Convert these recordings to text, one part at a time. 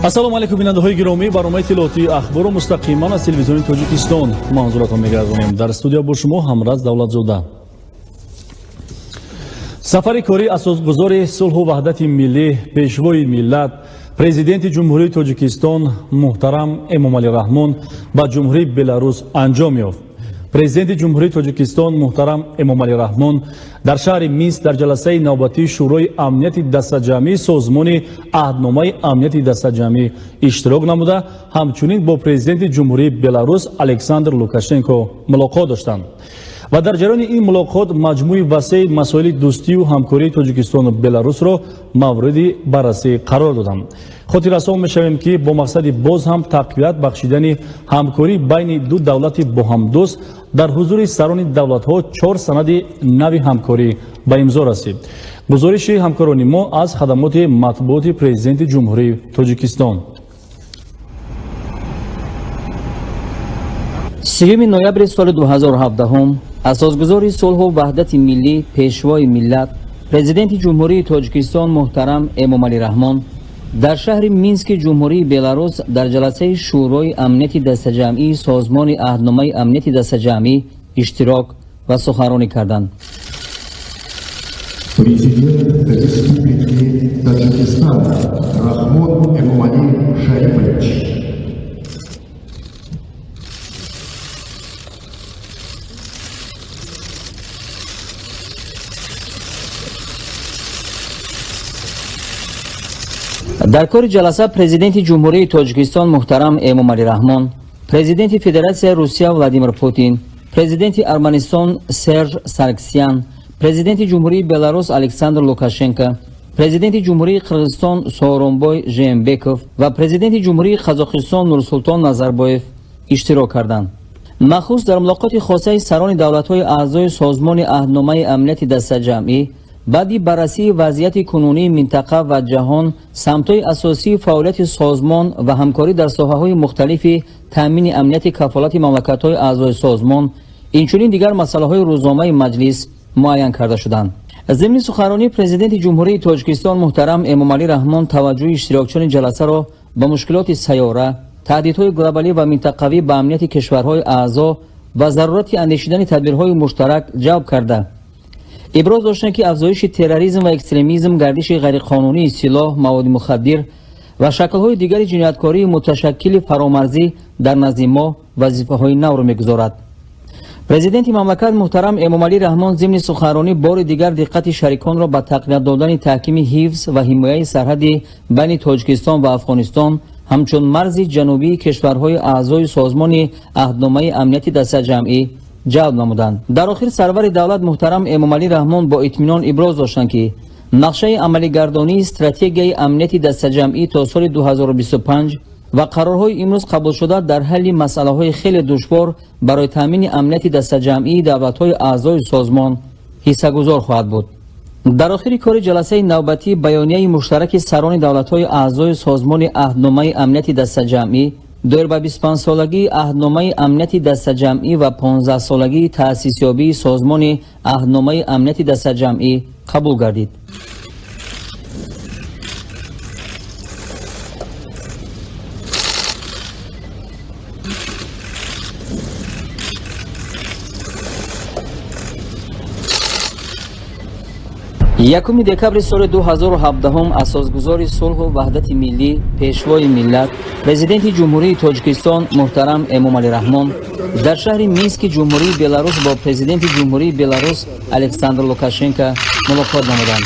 ассалому алайкум бинандаҳои гиромӣ, барномаи иттилоотии ахбору мустақиман аз телевизиони Тоҷикистон манзуратон мегардонем. Дар студия бо шумо Ҳамраз Давлатзода. сафари кори асосгузори сулҳу ваҳдати миллӣ, пешвои миллат, президенти ҷумҳурии Тоҷикистон муҳтарам Эмомалӣ Раҳмон ба ҷумҳурии Беларус анҷом ёфт. Президенти ҷумҳурии Тоҷикистон муҳтарам Эмомалӣ Раҳмон дар шаҳри Минск дар ҷаласаи навбатии шӯрои амнияти дастаҷамъии созмони аҳдномаи амнияти дастаҷамъӣ иштирок намуда, ҳамчунин бо президенти ҷумҳурии Беларус Александр Лукашенко мулоқот доштанд. ва дар ҷараёни ин мулоқот маҷмӯи васеъи масоили дӯстию ҳамкории Тоҷикистону Беларусро мавриди баррасӣ қарор доданд. хотиррасон мешавем ки бо мақсади боз ҳам тақвият бахшидани ҳамкорӣ байни ду давлати боҳамдӯст дар ҳузури сарони давлатҳо 4 санади нави ҳамкорӣ ба имзо расид. гузориши ҳамкорони мо аз хадамоти матбуоти президенти ҷумҳурии Тоҷикистон. 3 ноябри соли 2017 асосгузори сулҳу ваҳдати миллӣ, пешвои миллат, президенти ҷумҳурии Тоҷикистон муҳтарам Эмомалӣ Раҳмон дар шаҳри Мински ҷумҳурии Беларус дар ҷаласаи шӯрои амнияти дастаҷамъии созмони аҳдномаи амнияти дастаҷамъӣ иштирок ва суханронӣ карданд. Президент Республики Таджикистан Рахмон Эмомалӣ Шарипович. дар кори ҷаласа президенти ҷумҳурии Тоҷикистон муҳтарам Эмомалӣ Раҳмон, президенти Федератсияи Русия Владимир Путин, президенти Арманистон Серж Сарксян, президенти ҷумҳурии Беларус Александр Лукашенко, президенти ҷумҳурии Қирғизистон Сооронбой Жээнбеков ва президенти ҷумҳурии Қазоқистон Нурсултон Назарбоев иштирок карданд. махсус дар мулоқоти хосаи сарони давлатҳои аъзои созмони аҳдномаи амнияти дастаҷамъӣ баъди баррасии вазъияти кунунии минтақа ва ҷаҳон, самтҳои асосии фаъолияти созмон ва ҳамкорӣ дар соҳаҳои мухталифи таъмини амнияти кафолати мамлакатҳои аъзои созмон, инчунин дигар масъалаҳои рӯзномаи маҷлис муайян карда шуданд. зимни суханронии президенти ҷумҳурии Тоҷикистон муҳтарам Эмомалӣ Раҳмон таваҷҷӯҳи иштирокчиёни ҷаласаро ба мушкилоти сайёра, таҳдидҳои глобалӣ ва минтақавӣ ба амнияти кишварҳои аъзо ва зарурати андешидани тадбирҳои муштарак ҷалб карда, иброз доштанд ки афзоиши терроризм ва экстремизм, гардиши ғайриқонунии силоҳ, маводи мухаддир ва шаклҳои дигари ҷинояткории муташаккили фаромарзӣ дар назди мо вазифаҳои навро мегузорад. президенти мамлакат муҳтарам Эмомалӣ Раҳмон зимни суханронӣ бори дигар диққати шариконро ба тақвият додани таҳкими ҳифз ва ҳимояи сарҳади байни Тоҷикистон ва Афғонистон ҳамчун марзи ҷанубии кишварҳои аъзои созмони аҳдномаи амнияти дастаҷамъӣ ҷалб намуданд. дар охир сарвари давлат муҳтарам Эмомалӣ Раҳмон бо итминон иброз доштанд ки нақшаи амалигардонии стратегияи амнияти дастаҷамъӣ то соли 2025 ва қарорҳои имрӯз қабулшуда дар ҳалли масъалаҳои хеле душвор барои таъмини амнияти дастаҷамъии давлатҳои аъзои созмон ҳиссагузор хоҳад буд. дар охири кори ҷаласаи навбатии баёнияи муштараки сарони давлатҳои аъзои созмони аҳдномаи амнияти дастаҷамъӣ доир ба 25-солагии аҳдномаи амнияти дастаҷамъӣ ва 15-солагии таъсисёбии созмони аҳдномаи амнияти дастаҷамъӣ қабул гардид. якуми декабри соли 2017 асосгузори сулҳу ваҳдати миллӣ, пешвои миллат, президенти ҷумҳурии Тоҷикистон муҳтарам Эмомалӣ Раҳмон дар шаҳри Мински ҷумҳурии Беларус бо президенти ҷумҳурии Беларус Александр Лукашенко мулоқот намуданд.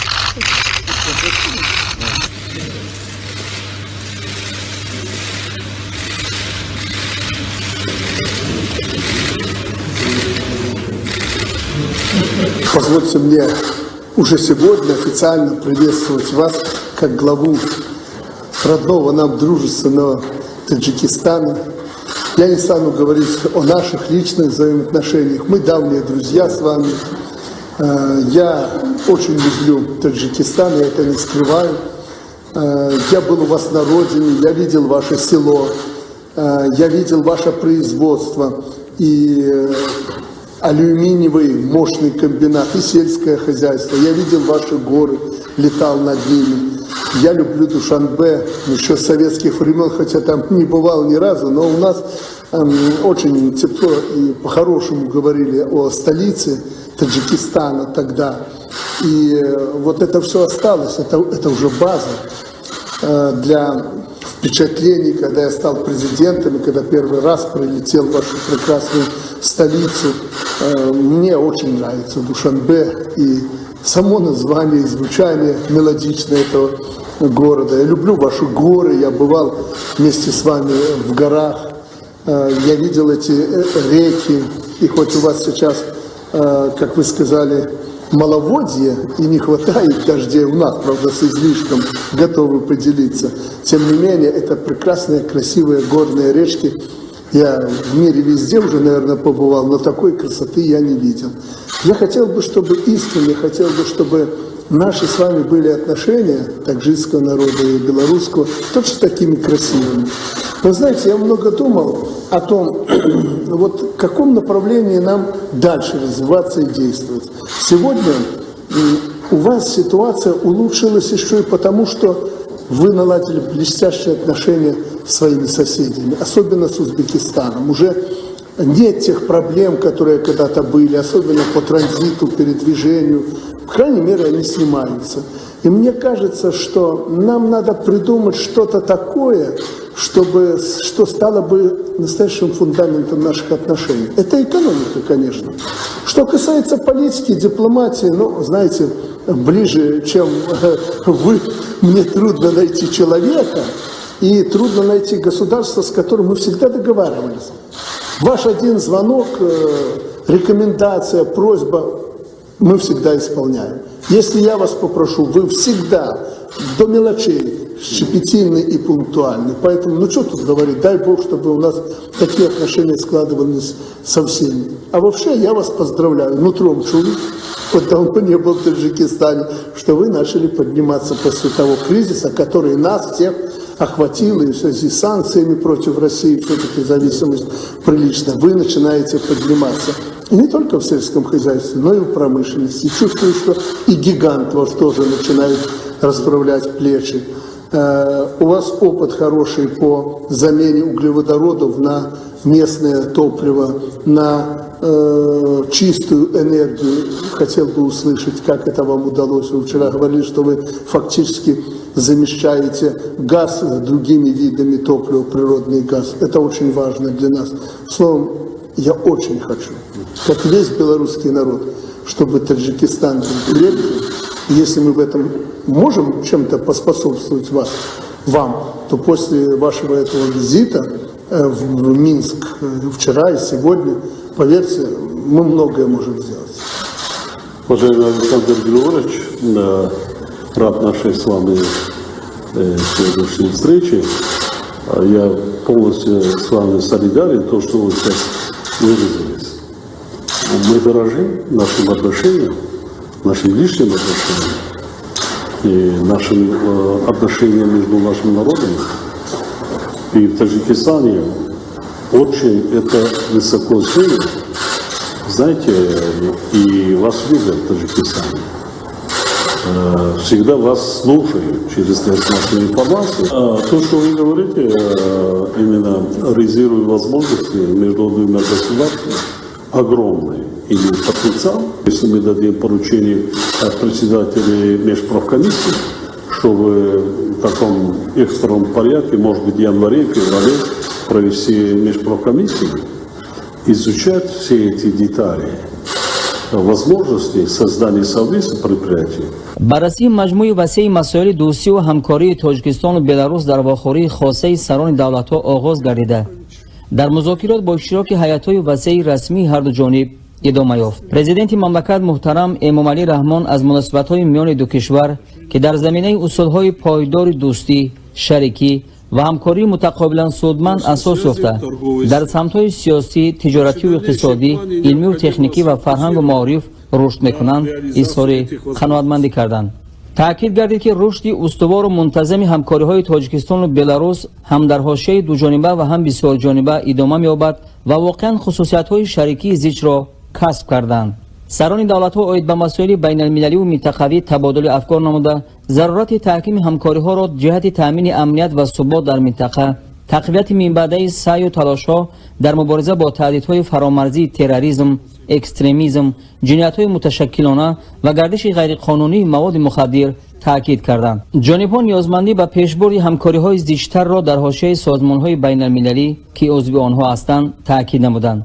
Позвольте мне уже сегодня официально приветствовать вас как главу родного нам дружественного Таджикистана. Я не стану говорить о наших личных взаимоотношениях. Мы давние друзья с вами. Я очень люблю Таджикистан, я это не скрываю. Я был у вас на родине, я видел ваше село, я видел ваше производство и алюминиевый мощный комбинат и сельское хозяйство. Я видел ваши горы, летал над ними. Я люблю Душанбе еще с советских времен, хотя там не бывал ни разу, но у нас очень тепло и по-хорошему говорили о столице Таджикистана тогда. И вот это все осталось, это уже база для впечатлений, когда я стал президентом, и когда первый раз прилетел в вашу прекрасную столицу. Мне очень нравится Душанбе и само название, и звучание мелодичное этого города. Я люблю ваши горы, я бывал вместе с вами в горах, я видел эти реки, и хоть у вас сейчас, как вы сказали, маловодье и не хватает дождей, у нас, правда, с излишком, готовы поделиться. Тем не менее, это прекрасные, красивые горные речки. Я в мире везде уже, наверное, побывал, но такой красоты я не видел. Я хотел бы, чтобы искренне, хотел бы, чтобы наши с вами были отношения таджикского народа и белорусского точно такими красивыми. Вы знаете, я много думал о том, вот в каком направлении нам дальше развиваться и действовать. Сегодня у вас ситуация улучшилась еще и потому, что вы наладили блестящие отношения с своими соседями, особенно с Узбекистаном. Уже нет тех проблем, которые когда-то были, особенно по транзиту, передвижению. По крайней мере, они снимаются. И мне кажется, что нам надо придумать что-то такое, что стало бы настоящим фундаментом наших отношений. Это экономика, конечно. Что касается политики, дипломатии, ну, знаете, ближе, чем вы, мне трудно найти человека, и трудно найти государство, с которым мы всегда договаривались. Ваш один звонок, рекомендация, просьба, мы всегда исполняем. Если я вас попрошу, вы всегда до мелочей щепетильны и пунктуальны. Поэтому, ну что тут говорить, дай Бог, чтобы у нас такие отношения складывались со всеми. А вообще я вас поздравляю, нутром чую, вот давно не был в Таджикистане, что вы начали подниматься после того кризиса, который нас всех охватил, и в связи с санкциями против России, все-таки зависимость приличная, вы начинаете подниматься. И не только в сельском хозяйстве, но и в промышленности. И чувствую, что и гигант ваш тоже начинает расправлять плечи. У вас опыт хороший по замене углеводородов на местное топливо, на чистую энергию. Хотел бы услышать, как это вам удалось. Вы вчера говорили, что вы фактически замещаете газ другими видами топлива, природный газ. Это очень важно для нас. Словом, я очень хочу, как весь белорусский народ, чтобы Таджикистан был крепкий. Если мы в этом можем чем-то поспособствовать вам, то после вашего этого визита в Минск вчера и сегодня, поверьте, мы многое можем сделать. Уважаемый Александр Григорьевич, рад нашей с вами сегодняшней встрече. Я полностью с вами солидарен, то, что вы сейчас выразились. Мы дорожим нашим отношениям, нашим личным отношениям и нашим отношениям между нашими народами. И в Таджикистане очень это высоко ценят. Знаете, и вас любят в Таджикистане. Всегда вас слушают через массовую информацию. То, что вы говорите, именно реализируя возможности между двумя государствами, огромный имеет потенциал. Если мы дадим поручение председателю межправкомиссии, чтобы в таком экстренном порядке, может быть, в январе, феврале провести межправкомиссию, изучать все эти детали, возможности создания совместных предприятий. барраси маҷмӯи васеи масоили дӯстӣ ва ҳамкории Тоҷикистону Беларус дар вохӯрии хосаи сарони давлатҳо оғоз гардида, дар музокирот бо иштироки ҳайатҳои васеи расмии ҳарду ҷониб идома ёфт. Президенти мамлакат муҳтарам Эмомалӣ Раҳмон аз муносибатҳои миёни ду кишвар, ки дар заминаи усулҳои пойдори дӯстӣ, шарикӣ ва ҳамкории мутақобилан судманд асос ёфта, дар самтҳои сиёсӣ, тиҷоратию иқтисодӣ, илмию техникӣ ва фарҳангу маориф рушд мекунанд, изҳори қаноатмандӣ карданд. таъкид гардид, ки рушди устувору мунтазами ҳамкориҳои Тоҷикистону Беларус ҳам дар ҳошияи дуҷониба ва ҳам бисёрҷониба идома меёбад ва воқеан хусусиятҳои шарикии зичро касб карданд. سران دولت‌ها اوید به مسائل بین‌المللی و منطقوی تبادل افکار نموده ضرورت تحکیم همکاری‌ها را جهت تأمین امنیت و ثبات در منطقه، تقویت منبع‌های سعی و تلاش‌ها در مبارزه با تهدیدهای فرامرزی تروریسم، اکستریمیسم، جنایت‌های متشکلانه و گردش غیرقانونی مواد مخدر تاکید کردند. جانب‌ها نیازمندی به پیشبرد همکاری‌های زیستر را در حاشیه سازمان‌های بین‌المللی که عضو آنها هستند تاکید نمودند.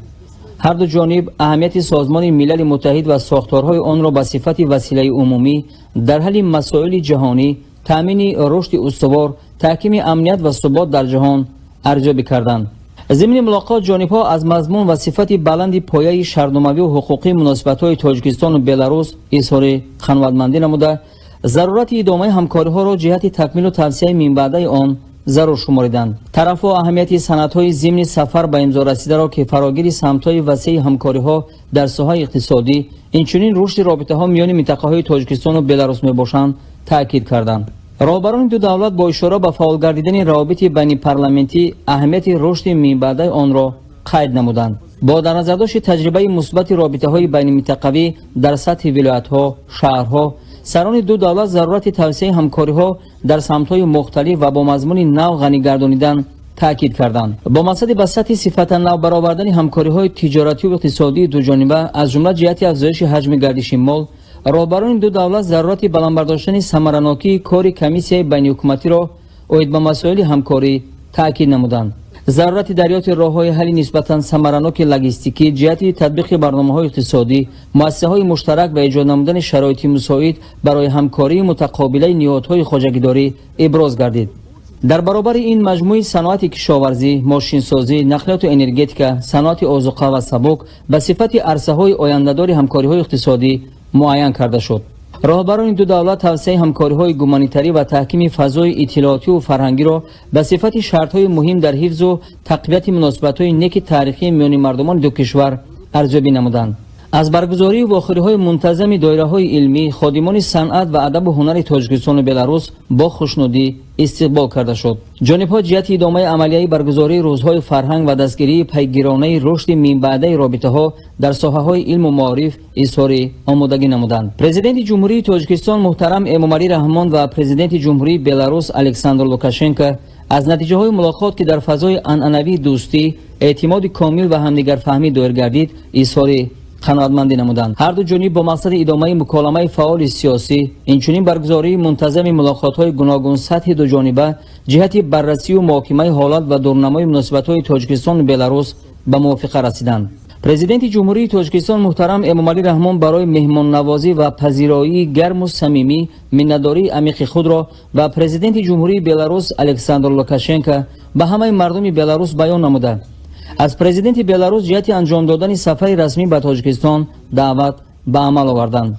هر دو جانب اهمیت سازمان ملل متحد و ساختارهای آن را به صفت وسیله عمومی در حل مسائل جهانی، تأمین رشد استوار، تحکیم امنیت و ثبات در جهان ارزیابی کردند. ضمن ملاقات جانب‌ها از مضمون و صفت بلند پایه شهرداری و حقوقی مناسبت‌های تاجیکستان و بلاروس اظهار قناعتمندی نموده ضرورت ادامه همکاری‌ها را جهت تکمیل و توسعه منبع‌های آن ضرور شمردند. طرف‌ها اهمیت سندهای ضمن سفر به امضا رسیده را که فراگیر سمت‌های وسیع همکاری‌ها در ساحه اقتصادی، اینچنین رشد رابطه‌ها میان منطقه‌های تاجیکستان و بلاروس میباشند تاکید کردند. راهبران دو دولت با اشاره به فعال گردیدن روابط بین پارلمانتی اهمیت رشد منبع‌های آن را قید نمودند. با در نظر داشت تجربه مثبت رابطه‌های بین منطقوی در سطح ولایت‌ها، شهرها، سران دو دولت ضرورت توسعه همکاری‌ها در سمت‌های مختلف و با مضمون نو غنی گردانیدن تاکید کردند. با مقصد به سطح صفت نو برآوردن همکاری‌های تجارتی و اقتصادی دو جانبه از جمله جهت افزایش حجم گردش مال، راهبران دو دولت ضرورت بلند برداشتن ثمراناکی کار کمیسیون بین‌الحکومتی را اوید به مسائل همکاری تاکید نمودند. ضرورت دریافت راه‌های حل نسبتاً ثمراناک لوجستیکی جهت تطبیق برنامه‌های اقتصادی، مؤسسه‌های مشترک و ایجاد نمودن شرایط مساعد برای همکاری متقابله نهادهای خواجگیداری ابراز گردید. در برابر این مجموعه صنعت کشاورزی، ماشینسازی، نقلیات و انرژتیک، صنعت آذوقه و سبک به صفت عرصه‌های آینده‌دار همکاری‌های اقتصادی معین کرده شد. راهبران دو دولت توسعه همکاری‌های گومانیتری و تحکیم فضای اطلاعاتی و فرهنگی را به صفت شرط‌های مهم در حفظ و تقویت مناسبت‌های نیک تاریخی میان مردمان دو کشور ارزیابی نمودند. از برگزاری واخوری‌های منتظم دایره‌های علمی، خادمان صنعت و ادب و هنر تاجیکستان و بلاروس با خوشنودی استقبال کرده شد. جانب‌ها جهت ادامه عملیه برگزاری روزهای فرهنگ و دستگیری پیگیرانه رشد منبع‌های رابطه‌ها در ساحه‌های علم و معارف اظهار آمادگی نمودند. پرزیدنت جمهوری تاجیکستان محترم امامعلی رحمان و پرزیدنت جمهوری بلاروس الکساندر لوکاشنکو از نتیجه‌های ملاقات که در فضای عنعنوی دوستی، اعتماد کامل و همدیگر فهمی دایر گردید اظهار قناعتمندی نمودند. هر دو جانب با مقصد ادامه مکالمه فعال سیاسی، اینچنین برگزاری منتظم ملاقات‌های گوناگون سطح دو جانبه جهت بررسی و محاکمه حالات و دورنمای مناسبت‌های تاجیکستان و بلاروس به موافقه رسیدند. پرزیدنت جمهوری تاجیکستان محترم امامعلی رحمان برای مهمان نوازی و پذیرایی گرم و صمیمی منتداری عمیق خود را و پرزیدنت جمهوری بلاروس الکساندر لوکاشنکو به همه مردم بلاروس بیان نموده از پرزیدنت بلاروس جهت انجام دادن سفر رسمی به تاجیکستان دعوت به عمل آوردند.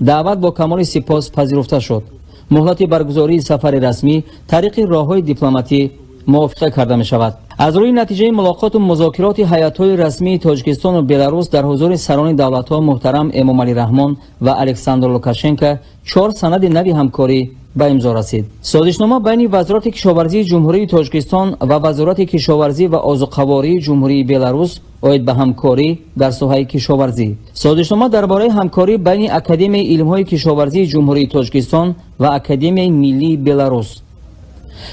دعوت با کمال سپاس پذیرفته شد. مهلت برگزاری سفر رسمی طریق راه‌های دیپلماتی موافقه کرده می شود. از روی نتیجه ملاقات و مذاکرات هیئت‌های رسمی تاجیکستان و بلاروس در حضور سران دولت‌ها محترم امامعلی رحمان و الکساندر لوکاشنکو 4 سند نوی همکاری به امضا رسید. سازشنامه بین وزارت کشاورزی جمهوری تاجیکستان و وزارت کشاورزی و آذوقه‌واری جمهوری بلاروس اوید به همکاری در ساحه کشاورزی. سازشنامه درباره همکاری بین اکادمی علم‌های کشاورزی جمهوری تاجیکستان و اکادمی ملی بلاروس.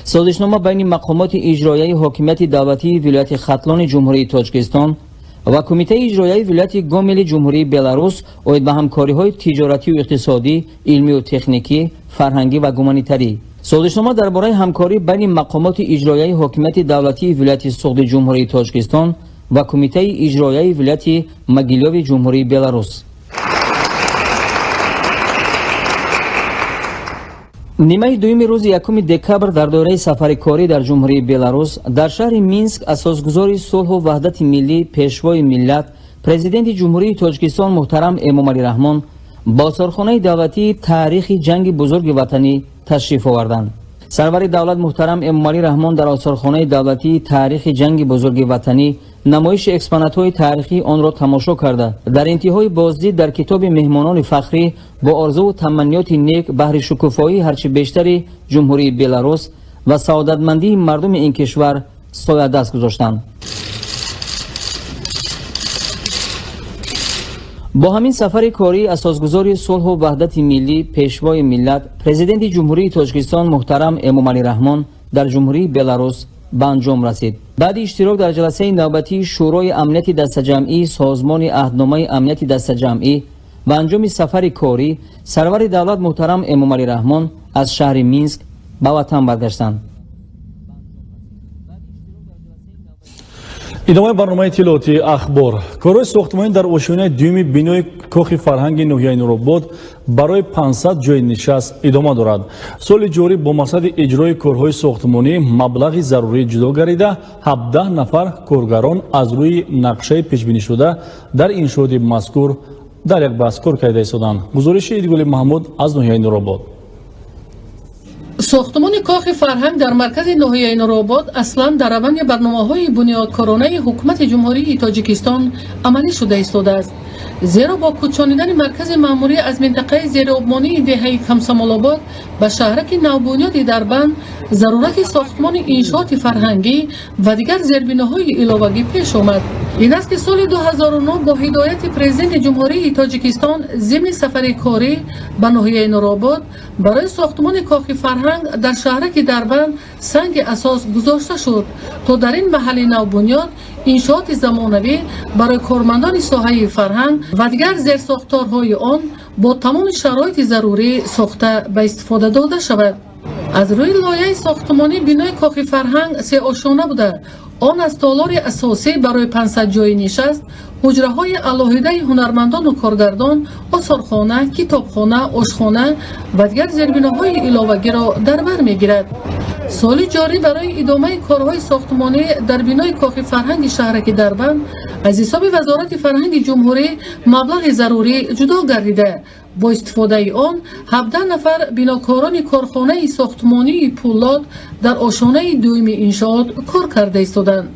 سازشنامه بین مقامات اجرایی حاکمیت دولتی ولایت ختلان جمهوری تاجیکستان و کمیته اجرایی ولایت گومل جمهوری بلاروس اوید به همکاری‌های تجارتی و اقتصادی، علمی و تکنیکی، فرهنگی و گومانیتری. سازشنامه درباره همکاری بین مقامات اجرایی حاکمیت دولتی ولایت سوخت جمهوری تاجیکستان و کمیته اجرایی ولایت مگیلوی جمهوری بلاروس. نیمه دوم روز 1 دکبر در دوره سفر کاری در جمهوری بلاروس در شهر مینسک اساسگذار صلح و وحدت ملی پیشوای ملت پرزیدنت جمهوری تاجیکستان محترم امامعلی رحمان با سرخانه دولتی تاریخ جنگ بزرگ وطنی تشریف آوردند. سرور دولت محترم امامعلی رحمان در آثارخانه دولتی تاریخ جنگ بزرگ وطنی نمایش اکسپونات‌های تاریخی آن را تماشا کرده در انتهای بازدید در کتاب مهمانان فخری با آرزو و تمنیات نیک بهر شکوفایی هرچه بیشتری جمهوری بلاروس و سعادتمندی مردم این کشور سایه دست گذاشتند. با همین سفر کاری اساسگذاری صلح و وحدت ملی پیشوای ملت پرزیدنت جمهوری تاجیکستان محترم امومالی رحمان در جمهوری بلاروس به انجام رسید. بعد اشتراک در جلسه نوبتی شورای امنیت دسته‌جمعی سازمان عهدنامه امنیت دسته‌جمعی و انجام سفر کاری، سرور دولت محترم امومالی رحمان از شهر مینسک به وطن برگشتند. ادامه برنامه اطلاعاتی اخبار. کارهای ساختمانی در اشونه دوم بینای کاخ فرهنگ ناحیه نورآباد برای 500 جای نشست ادامه دارد. سال جاری با مقصد اجرای کارهای ساختمانی مبلغ ضروری جدا گردیده 17 نفر کارگران از روی نقشه پیش بینی شده در انشاءات مذکور در یک بحث کار کرده ایستادند. گزارش ایدگل محمود از ناحیه نورآباد. ساختمان کاخ فرهنگ در مرکز ناحیه نورآباد اصلا در روند برنامه‌های بنیادکارانه حکومت جمهوری تاجیکستان عملی شده ایستاده است. زیرا با کوچانیدن مرکز مأموری از منطقه زیرآبمانی دهه کمسمال‌آباد به شهرک نوبنیاد دربند، ضرورت ساختمان انشاءات فرهنگی و دیگر زیربناهای علاوه‌ای پیش آمد. این است که سال 2009 با هدایت پرزیدنت جمهوری تاجیکستان ضمن سفر کاری به ناحیه نورآباد برای ساختمان کاخ فرهنگ در شهرک دربند سنگ اساس گذاشته شد تا در این محل نوبنیاد انشاءات زمانوی برای کارمندان ساحه فرهنگ و دیگر زیرساختارهای آن با تمام شرایط ضروری ساخته به استفاده داده شود. از روی لایه ساختمانی بینای کاخ فرهنگ 3 آشانه بوده. آن از تالار اساسی برای 500 جای نشست، حجره‌های علاهیده هنرمندان و کارگردان، آثارخانه، کتابخانه، آشخانه و دیگر زیربناهای علاوه‌ای را در بر می‌گیرد. سال جاری برای ادامه کارهای ساختمانی در بینای کاخ فرهنگ شهرک دربند از حساب وزارت فرهنگ جمهوری مبلغ ضروری جدا گردیده. با استفاده آن 17 نفر بناکاران کارخانه ساختمانی پولاد در آشانه دوم انشاءات کار کرده ایستادند.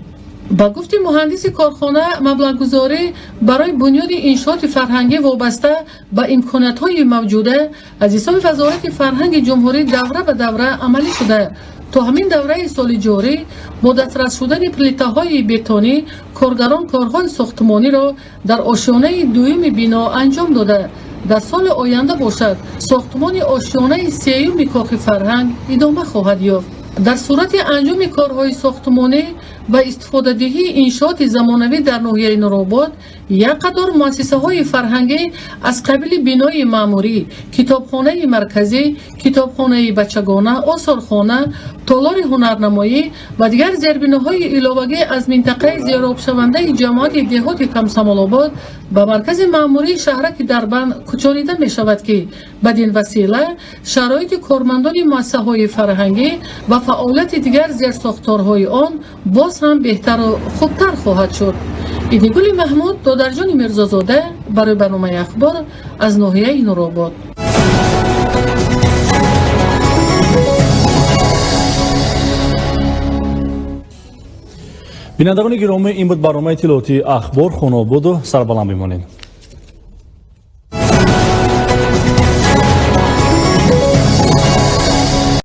با گفت مهندس کارخانه مبلغ گذاری برای بنیاد انشاءات فرهنگی وابسته به امکانات‌های موجوده از حساب وزارت فرهنگ جمهوری دوره به دوره عملی شده. تا همین دوره سال جاری با دسترس شدن پلیته‌های بتونی کارگران کارهای ساختمانی را در آشیانه دوم بنا انجام داده. در سال آینده باشد ساختمان آشیانه سیوم کاخ فرهنگ ادامه خواهد یافت. در صورت انجام کارهای ساختمانی و استفاده دهی انشاءات زمانوی در ناحیه نورآباد یک قطار مؤسسه های فرهنگی از قبیل بینای مأموری، کتابخانه مرکزی، کتابخانه بچگانه، آثارخانه، تالار هنرنمایی و دیگر زیربناهای علاوه‌ای از منطقه زیرآب شونده جماعت دهات کمسمال‌آباد به مرکز مأموری شهرک دربند کوچانیده می شود که بدین وسیله شرایط کارمندان مؤسسه های فرهنگی و فعالیت دیگر زیرساختارهای آن باز هم بهتر و خوبتر خواهد شد. ایدگل محمود دادرجان میرزازاده برای برنامه اخبار از ناحیه نورآباد. بینندگان گرامی، این بود برنامه اطلاعاتی اخبار. خانه بود و سربلند بمانید.